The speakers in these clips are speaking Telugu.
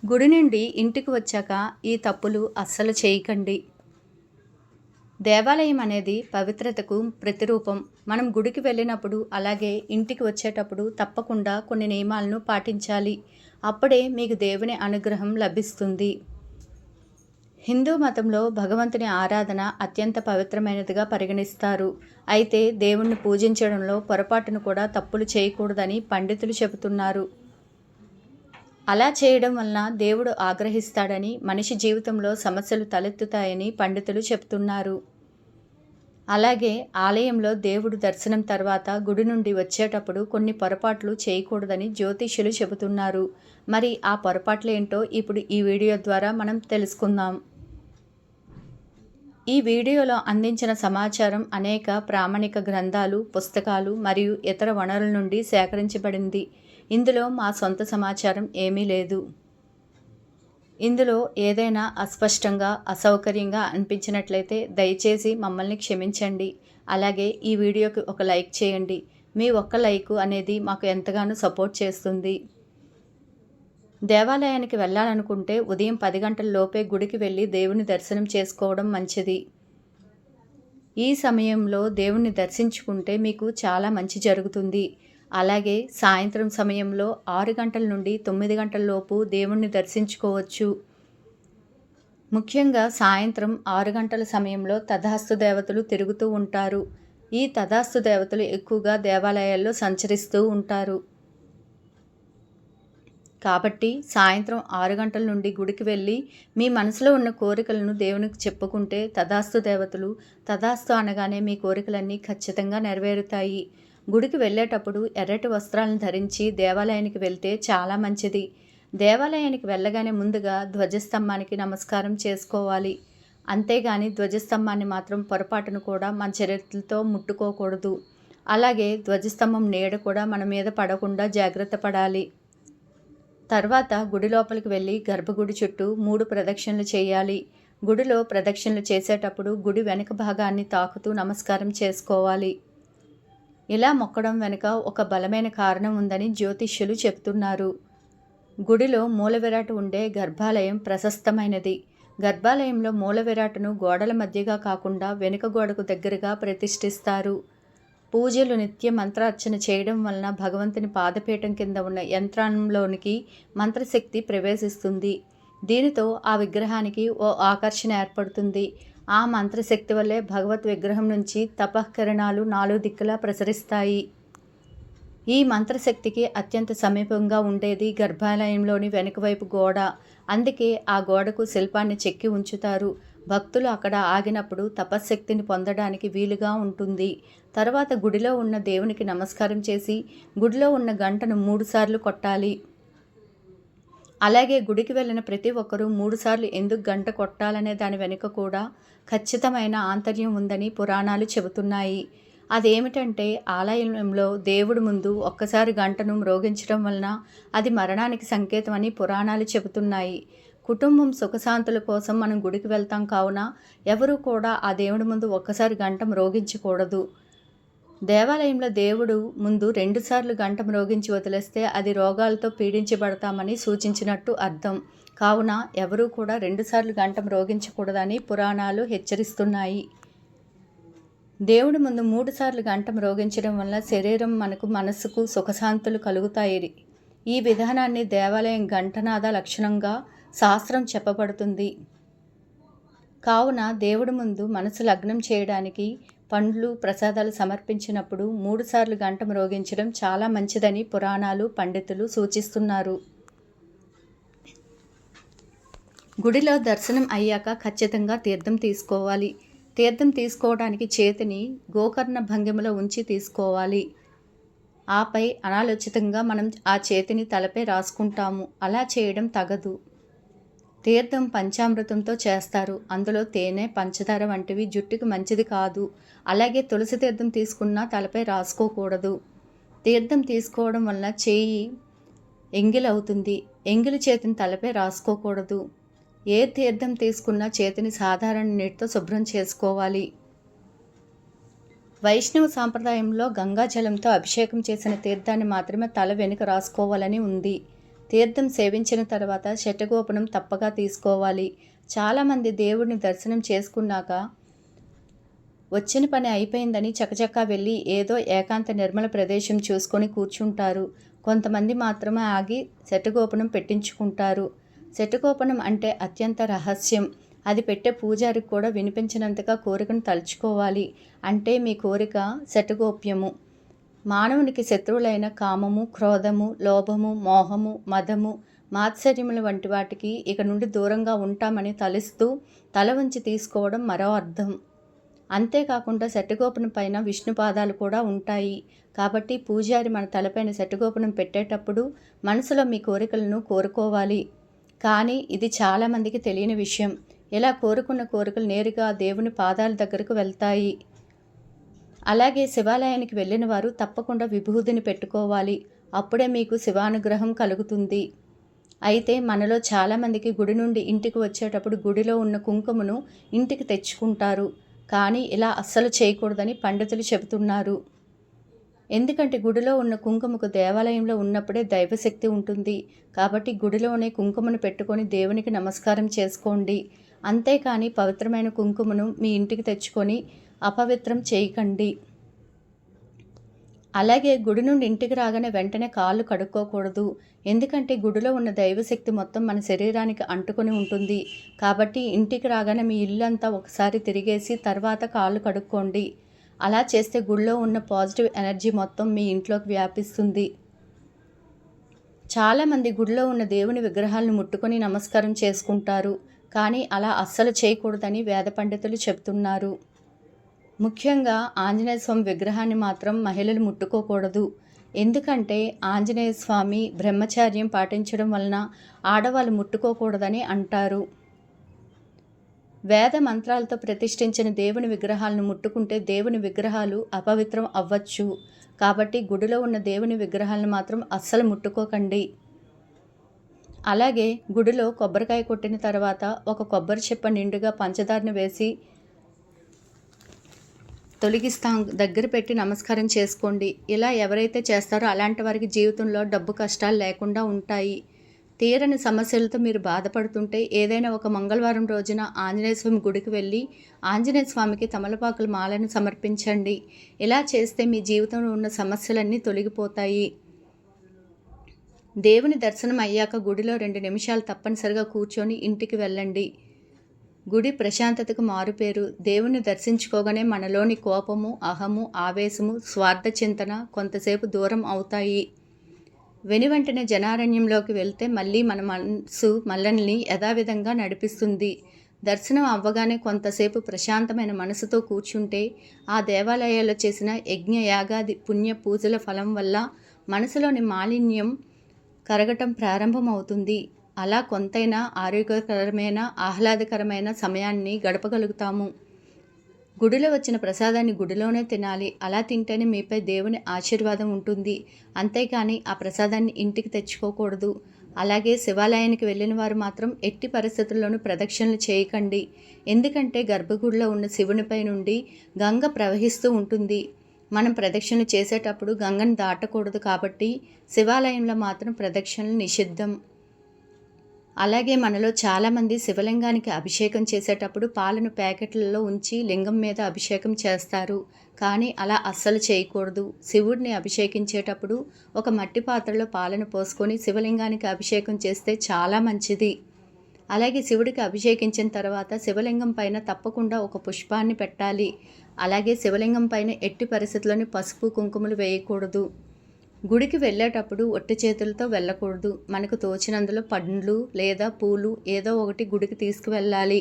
గుడి నుండి ఇంటికి వచ్చాక ఈ తప్పులు అస్సలు చేయకండి. దేవాలయం అనేది పవిత్రతకు ప్రతిరూపం. మనం గుడికి వెళ్ళినప్పుడు, అలాగే ఇంటికి వచ్చేటప్పుడు తప్పకుండా కొన్ని నియమాలను పాటించాలి. అప్పుడే మీకు దేవుని అనుగ్రహం లభిస్తుంది. హిందూ మతంలో భగవంతుని ఆరాధన అత్యంత పవిత్రమైనదిగా పరిగణిస్తారు. అయితే దేవుణ్ణి పూజించడంలో పొరపాటును కూడా తప్పులు చేయకూడదని పండితులు చెబుతున్నారు. అలా చేయడం వలన దేవుడు ఆగ్రహిస్తాడని, మనిషి జీవితంలో సమస్యలు తలెత్తుతాయని పండితులు చెప్తున్నారు. అలాగే ఆలయంలో దేవుడు దర్శనం తర్వాత గుడి నుండి వచ్చేటప్పుడు కొన్ని పొరపాట్లు చేయకూడదని జ్యోతిష్యులు చెబుతున్నారు. మరి ఆ పొరపాట్లేంటో ఇప్పుడు ఈ వీడియో ద్వారా మనం తెలుసుకుందాం. ఈ వీడియోలో అందించిన సమాచారం అనేక ప్రామాణిక గ్రంథాలు, పుస్తకాలు మరియు ఇతర వనరుల నుండి సేకరించబడింది. ఇందులో మా సొంత సమాచారం ఏమీ లేదు. ఇందులో ఏదైనా అస్పష్టంగా, అసౌకర్యంగా అనిపించినట్లయితే దయచేసి మమ్మల్ని క్షమించండి. అలాగే ఈ వీడియోకి ఒక లైక్ చేయండి. మీ ఒక్క లైకు అనేది మాకు ఎంతగానో సపోర్ట్ చేస్తుంది. దేవాలయానికి వెళ్ళాలనుకుంటే ఉదయం 10 గంటల లోపే గుడికి వెళ్ళి దేవుని దర్శనం చేసుకోవడం మంచిది. ఈ సమయంలో దేవుణ్ణి దర్శించుకుంటే మీకు చాలా మంచి జరుగుతుంది. అలాగే సాయంత్రం సమయంలో 6 గంటల నుండి 9 గంటల లోపు దేవుణ్ణి దర్శించుకోవచ్చు. ముఖ్యంగా సాయంత్రం 6 గంటల సమయంలో తథాస్తు దేవతలు తిరుగుతూ ఉంటారు. ఈ తథాస్తు దేవతలు ఎక్కువగా దేవాలయాల్లో సంచరిస్తూ ఉంటారు. కాబట్టి సాయంత్రం 6 గంటల నుండి గుడికి వెళ్ళి మీ మనసులో ఉన్న కోరికలను దేవునికి చెప్పుకుంటే తథాస్తు దేవతలు, తథాస్తు అనగానే మీ కోరికలన్నీ ఖచ్చితంగా నెరవేరుతాయి. గుడికి వెళ్ళేటప్పుడు ఎర్రటి వస్త్రాలను ధరించి దేవాలయానికి వెళ్తే చాలా మంచిది. దేవాలయానికి వెళ్ళగానే ముందుగా ధ్వజస్తంభానికి నమస్కారం చేసుకోవాలి. అంతేగాని ధ్వజస్తంభాన్ని మాత్రం పొరపాటును కూడా మన చేతులతో ముట్టుకోకూడదు. అలాగే ధ్వజస్తంభం నీడ కూడా మన మీద పడకుండా జాగ్రత్త పడాలి. తర్వాత గుడి లోపలికి వెళ్ళి గర్భగుడి చుట్టూ 3 ప్రదక్షిణలు చేయాలి. గుడిలో ప్రదక్షిణలు చేసేటప్పుడు గుడి వెనుక భాగాన్ని తాకుతూ నమస్కారం చేసుకోవాలి. ఇలా మొక్కడం వెనుక ఒక బలమైన కారణం ఉందని జ్యోతిష్యులు చెప్తున్నారు. గుడిలో మూలవిరాట్ ఉండే గర్భాలయం ప్రశస్తమైనది. గర్భాలయంలో మూలవిరాట్ను గోడల మధ్యగా కాకుండా వెనుక గోడకు దగ్గరగా ప్రతిష్ఠిస్తారు. పూజలు నిత్య మంత్రార్చన చేయడం వలన భగవంతుని పాదపీఠం కింద ఉన్న యంత్రాంలోనికి మంత్రశక్తి ప్రవేశిస్తుంది. దీనితో ఆ విగ్రహానికి ఓ ఆకర్షణ ఏర్పడుతుంది. ఆ మంత్రశక్తి వల్లే భగవత్ విగ్రహం నుంచి తపఃకిరణాలు 4 దిక్కులా ప్రసరిస్తాయి. ఈ మంత్రశక్తికి అత్యంత సమీపంగా ఉండేది గర్భాలయంలోని వెనుకవైపు గోడ. అందుకే ఆ గోడకు శిల్పాన్ని చెక్కి ఉంచుతారు. భక్తులు అక్కడ ఆగినప్పుడు తపశ్శక్తిని పొందడానికి వీలుగా ఉంటుంది. తర్వాత గుడిలో ఉన్న దేవునికి నమస్కారం చేసి గుడిలో ఉన్న గంటను 3 సార్లు కొట్టాలి. అలాగే గుడికి వెళ్ళిన ప్రతి ఒక్కరూ 3 సార్లు ఎందుకు గంట కొట్టాలనే దాని వెనుక కూడా ఖచ్చితమైన ఆంతర్యం ఉందని పురాణాలు చెబుతున్నాయి. అదేమిటంటే ఆలయంలో దేవుడి ముందు ఒక్కసారి గంటను మ్రోగించడం వలన అది మరణానికి సంకేతం అని పురాణాలు చెబుతున్నాయి. కుటుంబం సుఖశాంతుల కోసం మనం గుడికి వెళ్తాం కావున ఎవరూ కూడా ఆ దేవుడి ముందు ఒక్కసారి గంట మ్రోగించకూడదు. దేవాలయంలో దేవుడు ముందు 2 సార్లు గంట మ్రోగించి వదిలేస్తే అది రోగాలతో పీడించబడతామని సూచించినట్టు అర్థం. కావున ఎవరూ కూడా 2 సార్లు గంట మ్రోగించకూడదని పురాణాలు హెచ్చరిస్తున్నాయి. దేవుడి ముందు 3 సార్లు గంట మ్రోగించడం వల్ల శరీరం మనసుకు సుఖశాంతులు కలుగుతాయి. ఈ విధానాన్ని దేవాలయం ఘంటనాద లక్షణంగా శాస్త్రం చెప్పబడుతుంది. కావున దేవుడి ముందు మనసు లగ్నం చేయడానికి పండ్లు, ప్రసాదాలు సమర్పించినప్పుడు 3 సార్లు గంట మ్రోగించడం చాలా మంచిదని పురాణాలు, పండితులు సూచిస్తున్నారు. గుడిలో దర్శనం అయ్యాక ఖచ్చితంగా తీర్థం తీసుకోవాలి. తీర్థం తీసుకోవడానికి చేతిని గోకర్ణ భంగిమలో ఉంచి తీసుకోవాలి. ఆపై అనాలోచితంగా మనం ఆ చేతిని తలపై రాసుకుంటాము. అలా చేయడం తగదు. తీర్థం పంచామృతంతో చేస్తారు. అందులో తేనె, పంచదార వంటివి జుట్టుకి మంచిది కాదు. అలాగే తులసి తీర్థం తీసుకున్నా తలపై రాసుకోకూడదు. తీర్థం తీసుకోవడం వల్ల చేయి ఎంగిలవుతుంది. ఎంగిలి చేతిని తలపై రాసుకోకూడదు. ఏ తీర్థం తీసుకున్నా చేతిని సాధారణ నీటితో శుభ్రం చేసుకోవాలి. వైష్ణవ సాంప్రదాయంలో గంగాజలంతో అభిషేకం చేసిన తీర్థాన్ని మాత్రమే తల వెనుక రాసుకోవాలని ఉంది. తీర్థం సేవించిన తర్వాత శటగోపనం తప్పగా తీసుకోవాలి. చాలామంది దేవుడిని దర్శనం చేసుకున్నాక వచ్చిన పని అయిపోయిందని చకచకా వెళ్ళి ఏదో ఏకాంత నిర్మల ప్రదేశం చూసుకొని కూర్చుంటారు. కొంతమంది మాత్రమే ఆగి శటగోపనం పెట్టించుకుంటారు. శటగోపనం అంటే అత్యంత రహస్యం. అది పెట్టే పూజారికి కూడా వినిపించినంతగా కోరికను తలుచుకోవాలి. అంటే మీ కోరిక శటగోప్యము. మానవునికి శత్రువులైన కామము, క్రోధము, లోభము, మోహము, మదము, మాత్సర్యముల వంటి వాటికి ఇక నుండి దూరంగా ఉంటామని తలుస్తూ తల వంచి తీసుకోవడం మరో అర్థం. అంతేకాకుండా శటగోపనం పైన విష్ణు పాదాలు కూడా ఉంటాయి. కాబట్టి పూజారి మన తలపైన శటగోపనం పెట్టేటప్పుడు మనసులో మీ కోరికలను కోరుకోవాలి. కానీ ఇది చాలామందికి తెలియని విషయం. ఇలా కోరుకున్న కోరికలు నేరుగా దేవుని పాదాల దగ్గరకు వెళ్తాయి. అలాగే శివాలయానికి వెళ్ళిన వారు తప్పకుండా విభూతిని పెట్టుకోవాలి. అప్పుడే మీకు శివానుగ్రహం కలుగుతుంది. అయితే మనలో చాలామందికి గుడి నుండి ఇంటికి వచ్చేటప్పుడు గుడిలో ఉన్న కుంకుమను ఇంటికి తెచ్చుకుంటారు. కానీ ఇలా అస్సలు చేయకూడదని పండితులు చెబుతున్నారు. ఎందుకంటే గుడిలో ఉన్న కుంకుమకు దేవాలయంలో ఉన్నప్పుడే దైవశక్తి ఉంటుంది. కాబట్టి గుడిలోనే కుంకుమను పెట్టుకొని దేవునికి నమస్కారం చేసుకోండి. అంతేకాని పవిత్రమైన కుంకుమను మీ ఇంటికి తెచ్చుకొని అపవిత్రం చేయకండి. అలాగే గుడి నుండి ఇంటికి రాగానే వెంటనే కాళ్ళు కడుక్కోకూడదు. ఎందుకంటే గుడిలో ఉన్న దైవశక్తి మొత్తం మన శరీరానికి అంటుకొని ఉంటుంది. కాబట్టి ఇంటికి రాగానే మీ ఇల్లంతా ఒకసారి తిరిగేసి తర్వాత కాళ్ళు కడుక్కోండి. అలా చేస్తే గుడిలో ఉన్న పాజిటివ్ ఎనర్జీ మొత్తం మీ ఇంట్లోకి వ్యాపిస్తుంది. చాలామంది గుడిలో ఉన్న దేవుని విగ్రహాలను ముట్టుకొని నమస్కారం చేసుకుంటారు. కానీ అలా అస్సలు చేయకూడదని వేద పండితులు చెబుతున్నారు. ముఖ్యంగా ఆంజనేయ స్వామి విగ్రహాన్ని మాత్రం మహిళలు ముట్టుకోకూడదు. ఎందుకంటే ఆంజనేయ స్వామి బ్రహ్మచర్యం పాటించడం వలన ఆడవాళ్ళు ముట్టుకోకూడదని అంటారు. వేద మంత్రాలతో ప్రతిష్ఠించిన దేవుని విగ్రహాలను ముట్టుకుంటే దేవుని విగ్రహాలు అపవిత్రం అవ్వచ్చు. కాబట్టి గుడిలో ఉన్న దేవుని విగ్రహాలను మాత్రం అస్సలు ముట్టుకోకండి. అలాగే గుడిలో కొబ్బరికాయ కొట్టిన తర్వాత ఒక కొబ్బరి చిప్ప నిండుగా పంచదారను వేసి తొలగిస్తాం దగ్గర పెట్టి నమస్కారం చేసుకోండి. ఇలా ఎవరైతే చేస్తారో అలాంటి వారికి జీవితంలో డబ్బు కష్టాలు లేకుండా ఉంటాయి. తీరని సమస్యలతో మీరు బాధపడుతుంటే ఏదైనా ఒక మంగళవారం రోజున ఆంజనేయ స్వామి గుడికి వెళ్ళి ఆంజనేయ స్వామికి తమలపాకుల మాలను సమర్పించండి. ఇలా చేస్తే మీ జీవితంలో ఉన్న సమస్యలన్నీ తొలగిపోతాయి. దేవుని దర్శనం అయ్యాక గుడిలో 2 నిమిషాలు తప్పనిసరిగా కూర్చొని ఇంటికి వెళ్ళండి. గుడి ప్రశాంతతకు మారుపేరు. దేవుని దర్శించుకోగానే మనలోని కోపము, అహము, ఆవేశము, స్వార్థ చింతన కొంతసేపు దూరం అవుతాయి. వెనువెంటనే జనారణ్యంలోకి వెళ్తే మళ్ళీ మన మనసు మనల్ని యథావిధంగా నడిపిస్తుంది. దర్శనం అవ్వగానే కొంతసేపు ప్రశాంతమైన మనసుతో కూర్చుంటే ఆ దేవాలయాల్లో చేసిన యజ్ఞ యాగాది పుణ్య పూజల ఫలం వల్ల మనసులోని మాలిన్యం కరగటం ప్రారంభమవుతుంది. అలా కొంతైనా ఆరోగ్యకరమైన ఆహ్లాదకరమైన సమయాన్ని గడపగలుగుతాము. గుడిలో వచ్చిన ప్రసాదాన్ని గుడిలోనే తినాలి. అలా తింటేనే మీపై దేవుని ఆశీర్వాదం ఉంటుంది. అంతేకాని ఆ ప్రసాదాన్ని ఇంటికి తెచ్చుకోకూడదు. అలాగే శివాలయానికి వెళ్ళిన వారు మాత్రం ఎట్టి పరిస్థితుల్లోనూ ప్రదక్షిణలు చేయకండి. ఎందుకంటే గర్భగుడిలో ఉన్న శివునిపై నుండి గంగ ప్రవహిస్తూ ఉంటుంది. మనం ప్రదక్షిణలు చేసేటప్పుడు గంగను దాటకూడదు. కాబట్టి శివాలయంలో మాత్రం ప్రదక్షిణలు నిషిద్ధం. అలాగే మనలో చాలామంది శివలింగానికి అభిషేకం చేసేటప్పుడు పాలను ప్యాకెట్లలో ఉంచి లింగం మీద అభిషేకం చేస్తారు. కానీ అలా అస్సలు చేయకూడదు. శివుడిని అభిషేకించేటప్పుడు ఒక మట్టి పాత్రలో పాలను పోసుకొని శివలింగానికి అభిషేకం చేస్తే చాలా మంచిది. అలాగే శివుడికి అభిషేకించిన తర్వాత శివలింగం పైన తప్పకుండా ఒక పుష్పాన్ని పెట్టాలి. అలాగే శివలింగం పైన ఎట్టి పరిస్థితుల్లోని పసుపు కుంకుమలు వేయకూడదు. గుడికి వెళ్ళేటప్పుడు ఒట్టి చేతులతో వెళ్ళకూడదు. మనకు తోచినందులో పండ్లు లేదా పూలు ఏదో ఒకటి గుడికి తీసుకువెళ్ళాలి.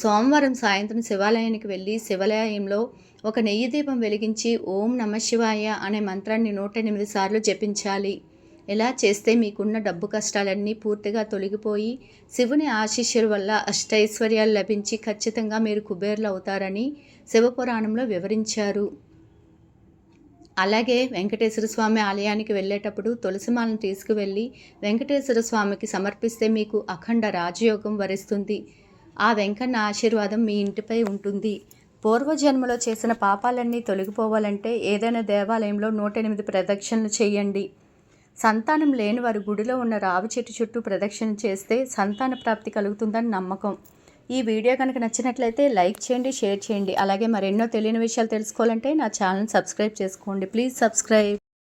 సోమవారం సాయంత్రం శివాలయానికి వెళ్ళి శివాలయంలో ఒక నెయ్యి దీపం వెలిగించి ఓం నమఃశివాయ అనే మంత్రాన్ని 108 సార్లు జపించాలి. ఇలా చేస్తే మీకున్న డబ్బు కష్టాలన్నీ పూర్తిగా తొలగిపోయి శివుని ఆశీస్సుల వల్ల అష్టైశ్వర్యాలు లభించి ఖచ్చితంగా మీరు కుబేర్లు అవుతారని శివపురాణంలో వివరించారు. అలాగే వెంకటేశ్వర స్వామి ఆలయానికి వెళ్ళేటప్పుడు తులసిమాలను తీసుకువెళ్ళి వెంకటేశ్వర స్వామికి సమర్పిస్తే మీకు అఖండ రాజయోగం వరిస్తుంది. ఆ వెంకన్న ఆశీర్వాదం మీ ఇంటిపై ఉంటుంది. పూర్వజన్మలో చేసిన పాపాలన్నీ తొలగిపోవాలంటే ఏదైనా దేవాలయంలో 108 ప్రదక్షిణలు చేయండి. సంతానం లేని వారు గుడిలో ఉన్న రావి చెట్టు చుట్టూ ప్రదక్షిణ చేస్తే సంతాన ప్రాప్తి కలుగుతుందని నమ్మకం. ఈ వీడియో కనుక నచ్చినట్లయితే లైక్ చేయండి, షేర్ చేయండి. అలాగే మరెన్నో తెలియని విషయాలు తెలుసుకోవాలంటే నా ఛానల్ సబ్స్క్రైబ్ చేసుకోండి. Please subscribe.